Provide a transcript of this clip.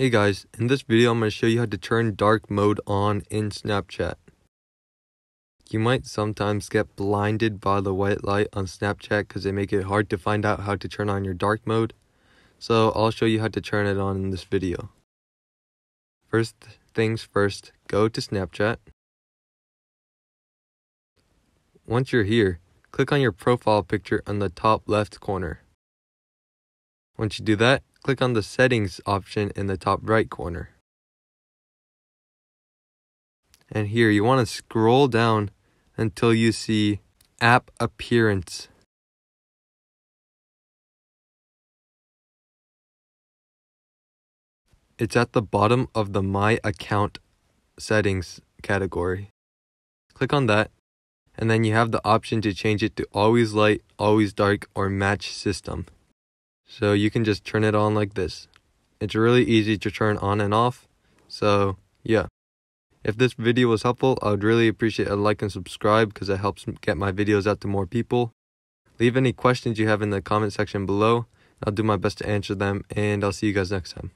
Hey guys, in this video I'm going to show you how to turn dark mode on in Snapchat. You might sometimes get blinded by the white light on Snapchat because they make it hard to find out how to turn on your dark mode. So I'll show you how to turn it on in this video. First things first, go to Snapchat. Once you're here, click on your profile picture on the top left corner. Once you do that, click on the settings option in the top right corner. And here you want to scroll down until you see app appearance. It's at the bottom of the My Account settings category. Click on that, and then you have the option to change it to always light, always dark, or match system. So you can just turn it on like this. It's really easy to turn on and off. So yeah. If this video was helpful, I would really appreciate a like and subscribe because it helps get my videos out to more people. Leave any questions you have in the comment section below. I'll do my best to answer them, and I'll see you guys next time.